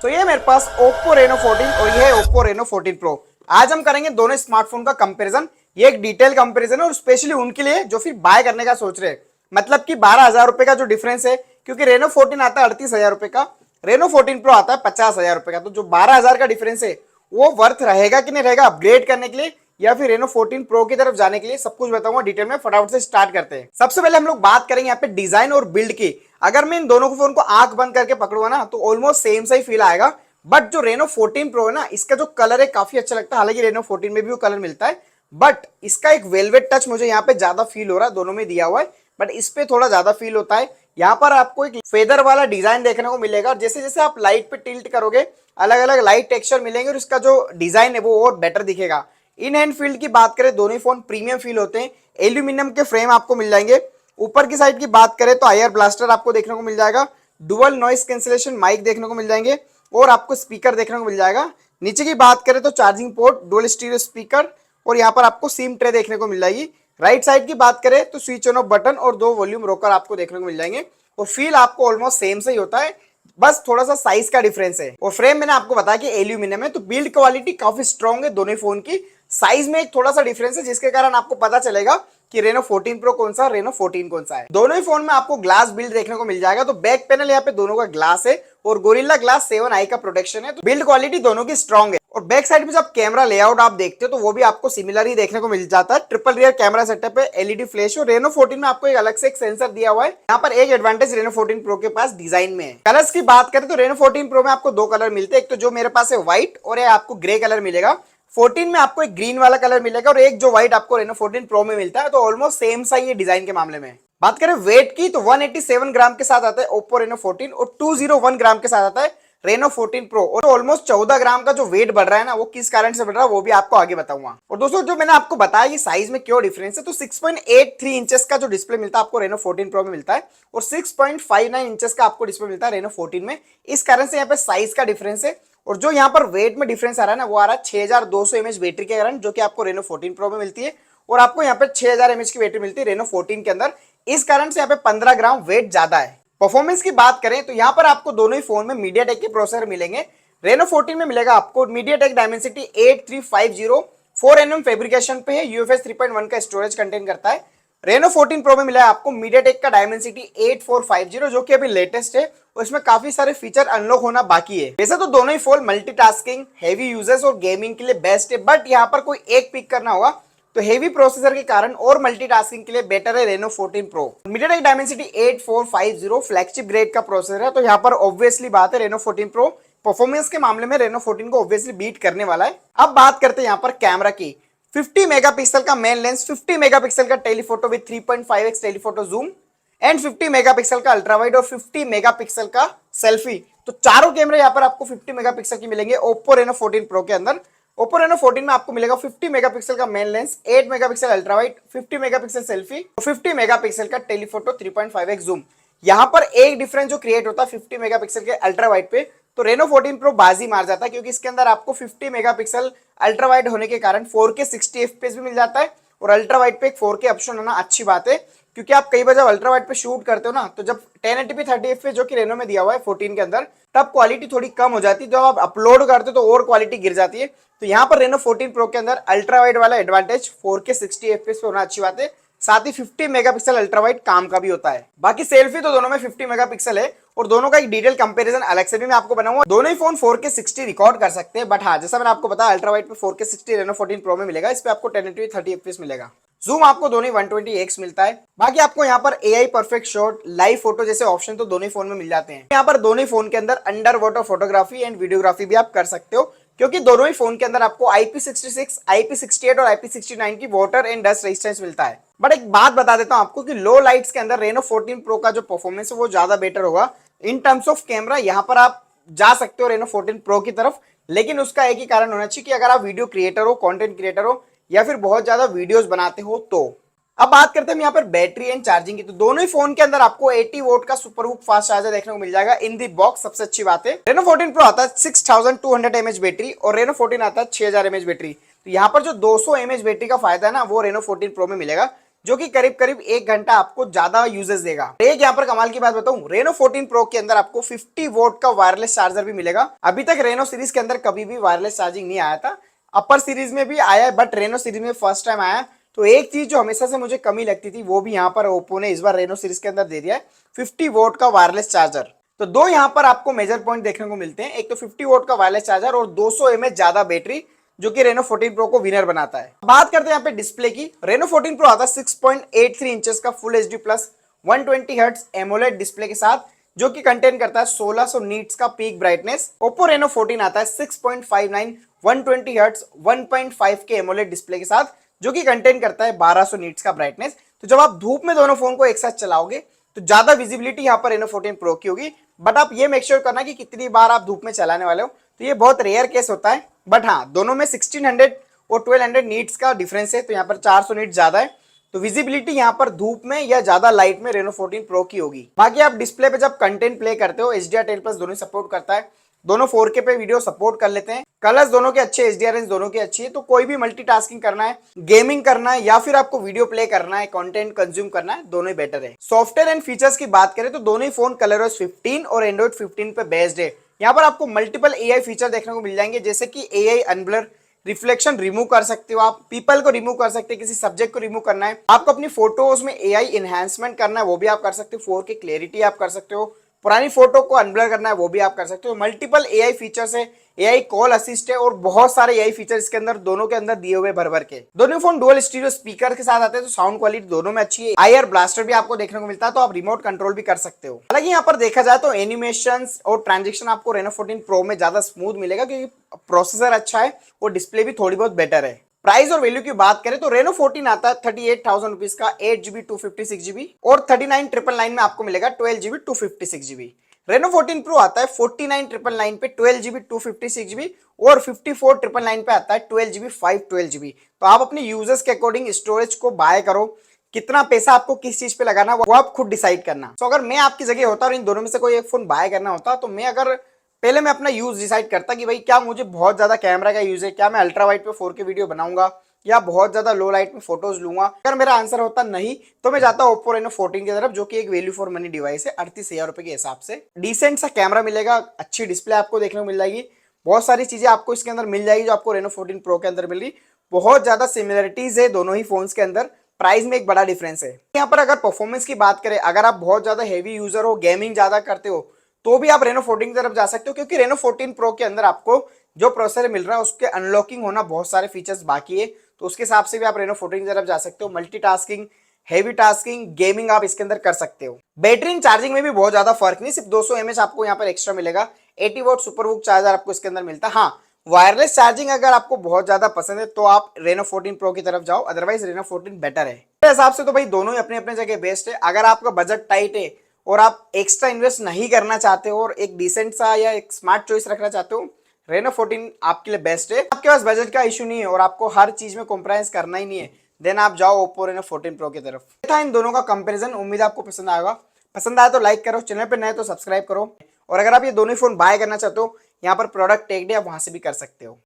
तो ये मेरे पास Oppo Reno 14 और ये है Oppo Reno 14 Pro। आज हम करेंगे दोनों स्मार्टफोन का कंपैरिजन। ये एक डिटेल कंपैरिजन है और स्पेशली उनके लिए जो फिर बाय करने का सोच रहे हैं। मतलब कि 12,000 रुपए का जो डिफरेंस है, क्योंकि Reno 14 आता है 38,000 रुपए का, Reno 14 Pro आता है 50,000 रुपए का। तो जो 12,000 का डिफरेंस है वो वर्थ रहेगा कि नहीं रहेगा अपग्रेड करने के लिए या फिर Reno 14 Pro की तरफ जाने के लिए, सब कुछ बताऊंगा डिटेल में। फटाफट से स्टार्ट करते हैं। सबसे पहले हम लोग बात करेंगे यहाँ पे डिजाइन और बिल्ड की। अगर मैं इन दोनों फोन को आंख बंद करके पकड़ूंगा ना तो ऑलमोस्ट सेम सा ही फील आएगा। बट जो Reno 14 Pro है ना, इसका जो कलर है काफी अच्छा लगता है। हालांकि Reno 14 में भी वो कलर मिलता है, बट इसका एक वेलवेट टच मुझे यहाँ पे ज्यादा फील हो रहा है। दोनों में दिया हुआ है बट इस पे थोड़ा ज्यादा फील होता है। यहाँ पर आपको एक फेदर वाला डिजाइन देखने को मिलेगा और जैसे जैसे आप लाइट पे टिल्ट करोगे अलग अलग लाइट टेक्सचर मिलेंगे और इसका जो डिजाइन है वो और बेटर दिखेगा। इन हैंड फील्ड की बात करें, दोनों ही फोन प्रीमियम फील होते हैं। एल्यूमिनियम के फ्रेम आपको मिल जाएंगे। ऊपर की साइड की बात करें तो आईआर ब्लास्टर आपको देखने को मिल जाएगा। डुअल नॉइस कैंसिलेशन माइक देखने को मिल जाएंगे और आपको स्पीकर देखने को मिल जाएगा। नीचे की बात करें तो charging port, dual stereo speaker और यहाँ पर आपको सिम ट्रे देखने को मिल जाएगी। राइट साइड की बात करें तो स्विच ऑन ऑफ बटन और 2 वॉल्यूम रोकर आपको देखने को मिल जाएंगे और फील आपको ऑलमोस्ट सेम से ही होता है, बस थोड़ा सा साइज का डिफरेंस है। और फ्रेम मैंने आपको बताया कि एल्यूमिनियम है, तो बिल्ड क्वालिटी काफी स्ट्रॉन्ग है दोनों फोन की। साइज में एक थोड़ा सा डिफरेंस है जिसके कारण आपको पता चलेगा कि Reno 14 Pro कौन सा, Reno 14 कौन सा है। दोनों ही फोन में आपको ग्लास बिल्ड देखने को मिल जाएगा। तो बैक पैनल यहाँ पे दोनों का ग्लास है और गोरिल्ला ग्लास 7i का प्रोटेक्शन है। तो बिल्ड क्वालिटी दोनों की स्ट्रॉन्ग है। और बैक साइड में जब कैमरा लेआउट आप देखते हो तो वो भी आपको सिमिलर ही देखने को मिल जाता है। ट्रिपल रियर कैमरा सेटअप है, एलईडी फ्लैश और Reno 14 में आपको एक अलग से एक सेंसर दिया हुआ है। यहाँ पर एक एडवांटेज Reno 14 Pro के पास डिजाइन में है। कलर्स की बात करें तो Reno 14 Pro में आपको 2 कलर मिलते हैं। एक तो जो मेरे पास है व्हाइट और ये आपको ग्रे कलर मिलेगा। 14 में आपको एक ग्रीन वाला कलर मिलेगा और एक जो व्हाइट आपको Reno 14 Pro में मिलता है। तो ऑलमोस्ट सेम सा ही है डिजाइन के मामले में। बात करें वेट की तो 187 ग्राम के साथ आता है Oppo Reno 14 और 201 ग्राम के साथ आता है Reno 14 Pro। और ऑलमोस्ट 14 ग्राम का जो वेट बढ़ रहा है ना, वो किस कारण से बढ़ रहा है वो भी आपको आगे बताऊंगा। और दोस्तों जो मैंने आपको बताया ये साइज में क्यों डिफरेंस है, तो 6.83 इंचेस का जो डिस्प्ले मिलता है आपको Reno 14 Pro में मिलता है और 6.59 इंचेस का आपको डिस्प्ले मिलता है Reno 14 में। इस कारण से यहाँ पे साइज का डिफरेंस है। और जो यहाँ पर वेट में डिफरेंस आ रहा है ना, वो आ रहा है 6200 mAh बैटरी के कारण, जो कि आपको Reno 14 Pro में मिलती है और आपको यहाँ पे 6000 mAh की बैटरी मिलती है Reno 14 के अंदर। इस कारण से यहाँ पे 15 ग्राम वेट ज्यादा है। परफॉर्मेंस की बात करें तो यहाँ पर आपको दोनों ही फोन में MediaTek के प्रोसेसर मिलेंगे। Reno 14 में मिलेगा आपको MediaTek Dimensity 8350, 4nm फैब्रिकेशन पे है, UFS 3.1 का स्टोरेज कंटेन करता है। Reno 14 Pro में मिला है आपको MediaTek का Dimensity 8450, जो कि अभी लेटेस्ट है और इसमें काफी सारे फीचर अनलॉक होना बाकी है। वैसे तो दोनों ही फोन मल्टीटास्किंग, हेवी यूजर्स और गेमिंग के लिए बेस्ट है, बट यहाँ पर कोई एक पिक करना होगा तो हेवी प्रोसेसर के कारण और मल्टीटास्किंग के लिए बेटर है Reno 14 Pro। MediaTek Dimensity 8450 flagship grade का प्रोसेसर है, तो यहाँ पर ऑब्वियसली बात है Reno 14 Pro परफॉर्मेंस के मामले में Reno 14 को ऑब्वियसली बीट करने वाला है। अब बात करते हैं यहाँ पर कैमरा की। 50 मेगापिक्सल का मेन लेंस, 50 मेगापिक्सल का telephoto with 3.5x telephoto zoom and 50 megapixel का अल्ट्रावाइड और 50 मेगापिक्सल का सेल्फी। तो चारों कैमरे यहाँ पर आपको 50 मेगापिक्सल की मिलेंगे Oppo Reno 14 Pro के अंदर। Oppo Reno 14 में आपको मिलेगा 50 मेगापिक्सल का main lens, 8 megapixel ultrawide, 50 megapixel selfie और 50 मेगापिक्सल का टेलीफोटो 3.5x जूम। यहाँ पर एक डिफरेंस जो क्रिएट होता है 50 मेगापिक्सल के अल्ट्रावाइड पे, तो Reno 14 Pro बाजी मार जाता है, क्योंकि इसके अंदर आपको 50 मेगापिक्सल अल्ट्रावाइड होने के कारण 4K 60 FPS भी मिल जाता है और अल्ट्रावाइड पे एक 4K ऑप्शन होना अच्छी बात है। क्योंकि आप कई बार जब अल्ट्रावाइड पे शूट करते हो ना, तो जब 1080p 30 FPS जो कि Reno में दिया हुआ है 14 के अंदर, तब क्वालिटी थोड़ी कम हो जाती है। जब आप अपलोड करते हो तो और क्वालिटी गिर जाती है। तो यहाँ पर Reno 14 Pro के अंदर अल्ट्रावाइड वाला एडवांटेज 4K 60 FPS पे होना अच्छी बात है। साथ ही 50 मेगापिक्सल अल्ट्रावाइड काम का भी होता है। बाकी सेल्फी तो दोनों में 50 मेगापिक्सल है और दोनों का एक डिटेल कंपैरिजन अलग से भी मैं आपको बनाऊंगा। दोनों ही फोन 4K 60 रिकॉर्ड कर सकते हैं, बट हाँ जैसा मैंने आपको बताया अल्ट्रावाइड पे 4K 60 Reno 14 Pro में मिलेगा। इस पे आपको 1080p 30 FPS मिलेगा। जूम आपको दोनों 120x मिलता है। बाकी आपको यहाँ पर AI perfect shot, live photo जैसे ऑप्शन तो दोनों ही फोन में मिल जाते हैं। यहाँ पर दोनों ही फोन के अंदर under water photography and videography भी आप कर सकते हो, क्योंकि दोनों ही फोन के अंदर आपको IP66, IP68 और IP69 की वाटर एंड डस्ट रेजिस्टेंस मिलता है। बट एक बात बता देता हूं आपको कि लो लाइट्स के अंदर Reno 14 Pro का जो परफॉर्मेंस है वो ज्यादा बेटर होगा। इन टर्म्स ऑफ कैमरा यहाँ पर आप जा सकते हो Reno 14 Pro की तरफ, लेकिन उसका एक ही कारण होना चाहिए कि अगर आप वीडियो क्रिएटर हो, कंटेंट क्रिएटर हो या फिर बहुत ज्यादा वीडियोस बनाते हो तो। अब बात करते हैं यहाँ पर बैटरी एंड चार्जिंग की। तो दोनों ही फोन के अंदर आपको 80 वोट का सुपर हुक फास्ट चार्जर देखने को मिल जाएगा इन दी बॉक्स। सबसे अच्छी बात है Reno 14 Pro आता है 6200 mAh बैटरी और Reno 14 आता है 6000 mAh बैटरी। तो यहाँ पर जो 200 mAh बैटरी का फायदा है ना, वो Reno 14 Pro में मिलेगा। जो कि करीब करीब 1 घंटा आपको ज्यादा यूजेस देगा। एक यहाँ पर कमाल की बात बताऊं, रेनो 14 प्रो के अंदर आपको 50 वोल्ट का वायरलेस चार्जर भी मिलेगा। अभी तक रेनो सीरीज के अंदर कभी भी वायरलेस चार्जिंग नहीं आया था, अपर सीरीज में भी आया है बट रेनो सीरीज में फर्स्ट टाइम आया। तो एक चीज जो हमेशा से मुझे कमी लगती थी वो भी यहाँ पर ओप्पो ने इस बार रेनो सीरीज के अंदर दे दिया है, 50 वोल्ट का वायरलेस चार्जर। तो दो यहाँ पर आपको मेजर पॉइंट देखने को मिलते हैं, एक तो 50 वोल्ट का वायरलेस चार्जर और 200 mAh ज्यादा बैटरी, जो कि रेनो 14 प्रो को विनर बनाता है। बात करते हैं यहाँ पे डिस्प्ले की। रेनो 14 प्रो आता है 6.83 इंचेस का full HD plus 120 hertz AMOLED display के साथ, जो कि कंटेन करता है 1600 नीट्स का पीक ब्राइटनेस। ओप्पो रेनो 14 आता है 6.59 120 हर्ट्ज 1.5 के एमोलेड डिस्प्ले के साथ, जो कि कंटेन करता है 1200 नीट्स का ब्राइटनेस। तो जब आप धूप में दोनों फोन को एक साथ चलाओगे तो ज्यादा विजिबिलिटी यहाँ पर रेनो 14 प्रो की होगी, बट आप ये मेक श्योर करना कि कितनी बार आप धूप में चलाने वाले हो, तो ये बहुत रेयर केस होता है। बट हाँ, दोनों में 1600 और 1200 नीट्स का डिफरेंस है, तो यहाँ पर 400 नीट्स ज्यादा है, तो विजिबिलिटी यहाँ पर धूप में या ज्यादा लाइट में रेनो 14 प्रो की होगी। बाकी आप डिस्प्ले पे जब कंटेंट प्ले करते हो, HDR10+ दोनों सपोर्ट करता है, दोनों 4K पे वीडियो सपोर्ट कर लेते हैं, कलर्स दोनों के अच्छे, HDR रेंज दोनों की अच्छी है। तो कोई भी मल्टीटास्किंग करना है, गेमिंग करना है या फिर आपको वीडियो प्ले करना है, कंटेंट कंज्यूम करना है, दोनों ही बेटर है। सॉफ्टवेयर एंड फीचर्स की बात करें तो दोनों ही फोन ColorOS 15 और Android 15 पे बेस्ड है। यहाँ पर आपको मल्टीपल AI फीचर देखने को मिल जाएंगे, जैसे कि AI अनब्लर, रिफ्लेक्शन रिमूव कर सकते हो, आप पीपल को रिमूव कर सकते हैं, किसी सब्जेक्ट को रिमूव करना है, आपको अपनी फोटोज में AI एनहांसमेंट करना है वो भी आप कर सकते हो, 4K क्लियरिटी आप कर सकते हो, पुरानी फोटो को अनब्लर करना है वो भी आप कर सकते हो। मल्टीपल AI फीचर्स है, AI कॉल असिस्ट है और बहुत सारे AI फीचर इसके अंदर दोनों के अंदर दिए हुए भर भर के। दोनों फोन डुअल स्टीरियो स्पीकर के साथ आते हैं, तो साउंड क्वालिटी दोनों में अच्छी है। IR ब्लास्टर भी आपको देखने को मिलता है, तो आप रिमोट कंट्रोल भी कर सकते हो। हालांकि यहाँ पर देखा जाए तो एनिमेशंस और ट्रांजेक्शन आपको रेनो 14 प्रो में ज्यादा स्मूथ मिलेगा, क्योंकि प्रोसेसर अच्छा है और डिस्प्ले भी थोड़ी बहुत बेटर है। प्राइस और वैल्यू की बात करें तो रेनो 14 आता है 38,000 रुपीज का 8GB 256GB और 39,999 में आपको मिलेगा 12GB 256GB। रेनो 14 प्रो आता है 49,999 पे 12GB 256GB और 54,999 पे आता है 12GB 512GB। तो आप अपने यूजर्स के अकॉर्डिंग स्टोरेज को बाय करो, कितना पैसा आपको किस चीज पे लगाना वो आप खुद डिसाइड करना। तो अगर मैं आपकी जगह होता और इन दोनों में से कोई एक फोन बाय करना होता, तो मैं अगर पहले मैं अपना यूज डिसाइड करता कि भाई क्या मुझे बहुत ज्यादा कैमरा का यूज है, क्या मैं अल्ट्रा वाइड पे 4K वीडियो बनाऊंगा या बहुत ज्यादा लो लाइट में फोटोज लूंगा। अगर मेरा आंसर होता नहीं, तो मैं जाता ओप्पो रेनो 14 की तरफ, जो कि एक वैल्यू फॉर मनी डिवाइस है। 38,000 रुपए के हिसाब से डिसेंट सा कैमरा मिलेगा, अच्छी डिस्प्ले आपको देखने को मिल जाएगी, बहुत सारी चीजें आपको इसके अंदर मिल जाएगी जो आपको रेनो 14 प्रो के अंदर मिल रही। बहुत ज्यादा सिमिलरिटीज है दोनों ही फोन्स के अंदर, प्राइस में एक बड़ा डिफरेंस है। यहाँ पर अगर परफॉर्मेंस की बात करें, अगर आप बहुत ज्यादा हेवी यूजर हो, गेमिंग ज्यादा करते हो, तो भी आप रेनो 14 की तरफ जा सकते हो, क्योंकि रेनो 14 प्रो के अंदर आपको जो प्रोसेसर मिल रहा है उसके अनलॉकिंग होना बहुत सारे फीचर्स बाकी है, तो उसके हिसाब से भी आप रेनो 14 की तरफ जा सकते हो। मल्टीटास्किंग, हेवी टास्किंग, गेमिंग आप इसके अंदर कर सकते हो। बैटरी एंड चार्जिंग में भी बहुत ज्यादा फर्क नहीं, सिर्फ 200 mAh आपको यहाँ पर एक्स्ट्रा मिलेगा। 80 वॉट सुपर वूक चार्जर आपको इसके अंदर मिलता है। हाँ, वायरलेस चार्जिंग अगर आपको बहुत ज्यादा पसंद है तो आप रेनो 14 प्रो की तरफ जाओ, अदरवाइज रेनो 14 बेटर है। मेरे हिसाब से तो भाई दोनों ही अपने अपने जगह बेस्ट है। अगर आपका बजट टाइट है और आप एक्स्ट्रा इन्वेस्ट नहीं करना चाहते हो और एक डिसेंट सा या एक स्मार्ट चॉइस रखना चाहते हो, रेनो 14 आपके लिए बेस्ट है। आपके पास बजट का इशू नहीं है और आपको हर चीज में कॉम्प्रोमाइज करना ही नहीं है, देन आप जाओ ओप्पो रेनो 14 प्रो की तरफ। था इन दोनों का कंपैरिजन, उम्मीद आपको पसंद आएगा। पसंद आया तो लाइक करो, चैनल पे नए तो सब्सक्राइब करो, और अगर आप ये दोनों ही फोन बाय करना चाहते हो, यहाँ पर प्रोडक्ट टैग है, आप वहां से भी कर सकते हो।